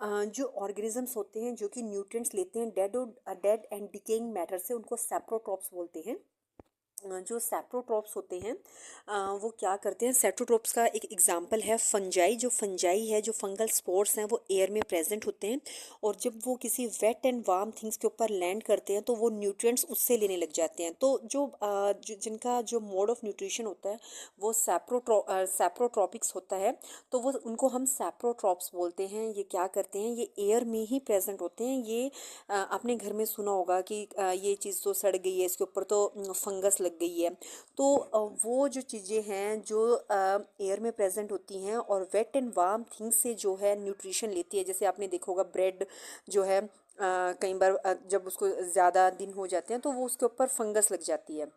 जो ऑर्गेनिजम्स होते हैं जो कि न्यूट्रिएंट्स लेते हैं डेड एंड डिकेइंग मैटर से, उनको सैप्रोट्रॉप्स बोलते हैं। जो सैप्रोट्रॉप्स होते हैं वो क्या करते हैं, सैप्रोट्रॉप्स का एक एग्जांपल है फंजाई। जो फंजाई है, जो फंगल स्पोर्स हैं, वो एयर में प्रेजेंट होते हैं, और जब वो किसी वेट एंड वार्म थिंग्स के ऊपर लैंड करते हैं तो वो न्यूट्रिएंट्स उससे लेने लग जाते हैं। तो जिनका जो मोड ऑफ न्यूट्रिशन होता है वो सैप्रोट्रॉपिक्स होता है, तो वो उनको हम सैप्रोट्रॉप्स बोलते हैं। ये क्या करते हैं, ये एयर में ही प्रेजेंट होते हैं। ये आपने घर में सुना होगा कि ये चीज़ तो सड़ गई है, इसके ऊपर तो फंगस लग गई है। तो वो जो चीज़ें हैं जो एयर में प्रेजेंट होती हैं और वेट एंड वार्म थिंग्स से जो है न्यूट्रिशन लेती है। जैसे आपने देखा होगा ब्रेड जो है कई बार जब उसको ज़्यादा दिन हो जाते हैं तो वो उसके ऊपर फंगस लग जाती है।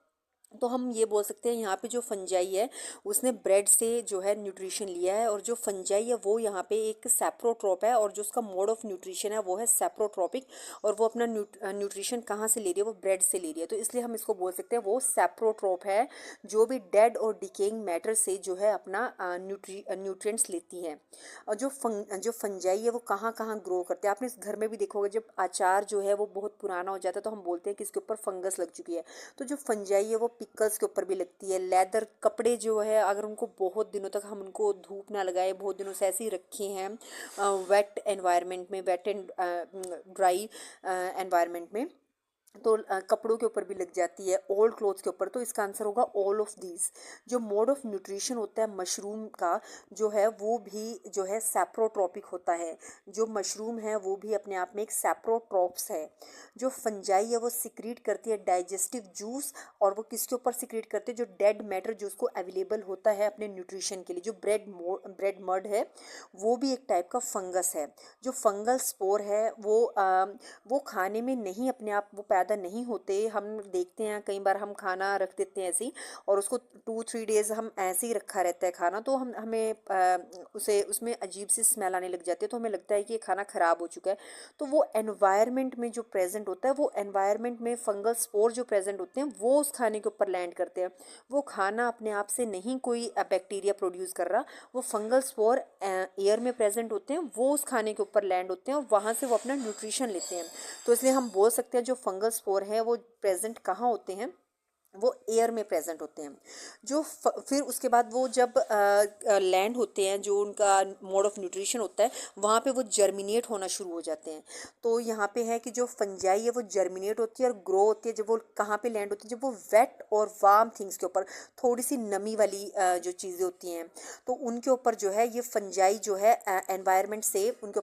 तो हम ये बोल सकते हैं यहाँ पे जो फंजाई है उसने ब्रेड से जो है न्यूट्रिशन लिया है, और जो फंजाई है वो यहाँ पे एक सैप्रोट्रॉप है, और जो उसका मोड ऑफ न्यूट्रिशन है वो है सैप्रोट्रॉपिक। और वो अपना न्यूट्रिशन कहाँ से ले रही है, वो ब्रेड से ले रही है। तो इसलिए हम इसको बोल सकते हैं वो सैप्रोट्रॉप है, जो भी डेड और डिकेइंग मैटर से जो है अपना न्यूट्रिएंट्स लेती है। और जो फंजाई है वो कहाँ कहाँ ग्रो करते हैं, आपने इस घर में भी देखा होगा। जब अचार जो है वो बहुत पुराना हो जाता है तो हम बोलते हैं कि इसके ऊपर फंगस लग चुकी है। तो जो फंजाई है वो पिकल्स के ऊपर भी लगती है। लेदर कपड़े जो है, अगर उनको बहुत दिनों तक हम उनको धूप ना लगाए, बहुत दिनों से ऐसे ही रखे हैं वेट एनवायरनमेंट में, वेट एंड ड्राई एनवायरनमेंट में, तो कपड़ों के ऊपर भी लग जाती है, ओल्ड क्लोथ्स के ऊपर। तो इसका आंसर होगा ऑल ऑफ दीज। जो मोड ऑफ न्यूट्रिशन होता है मशरूम का जो है वो भी जो है सैप्रोट्रॉपिक होता है। जो मशरूम है वो भी अपने आप में एक सैप्रोट्रॉप्स है। जो फंजाई है वो सिक्रीट करती है डाइजेस्टिव जूस, और वो किसके ऊपर सिक्रीट करते हैं, जो डेड मैटर जो उसको अवेलेबल होता है अपने न्यूट्रिशन के लिए। जो ब्रेड मड है वो भी एक टाइप का फंगस है। जो फंगल स्पोर है वो खाने में नहीं, अपने आप वो पैदा नहीं होते। हम देखते हैं कई बार हम खाना रख देते हैं ऐसे ही, और उसको 2-3 डेज हम ऐसे ही रखा रहता है खाना, तो हमें उसे उसमें अजीब सी स्मेल आने लग जाती है, तो हमें लगता है कि ये खाना ख़राब हो चुका है। तो वो एनवायरनमेंट में जो प्रेजेंट होता है, वो एनवायरनमेंट में फंगल स्पोर जो प्रेजेंट होते हैं वो उस खाने के ऊपर लैंड करते हैं। वो खाना अपने आप से नहीं कोई बैक्टीरिया प्रोड्यूस कर रहा, वो फंगल स्पोर एयर में प्रेजेंट होते हैं, वो उस खाने के ऊपर लैंड होते हैं और वहाँ से वो अपना न्यूट्रिशन लेते हैं। तो इसलिए हम बोल सकते हैं जो फंगल स्पोर है वो प्रेजेंट कहाँ होते हैं, वो एयर में प्रेजेंट होते हैं। फिर उसके बाद वो जब लैंड होते हैं, जो उनका मोड ऑफ न्यूट्रिशन होता है वहाँ पे वो जर्मिनेट होना शुरू हो जाते हैं। तो यहाँ पे है कि जो फंजाई है वो जर्मिनेट होती है और ग्रो होती है। जब वो कहाँ पे लैंड होती है, जब वो वेट और वार्म थिंग्स के ऊपर, थोड़ी सी नमी वाली जो चीज़ें होती हैं तो उनके ऊपर जो है ये फंजाई जो है एनवायरनमेंट से उनके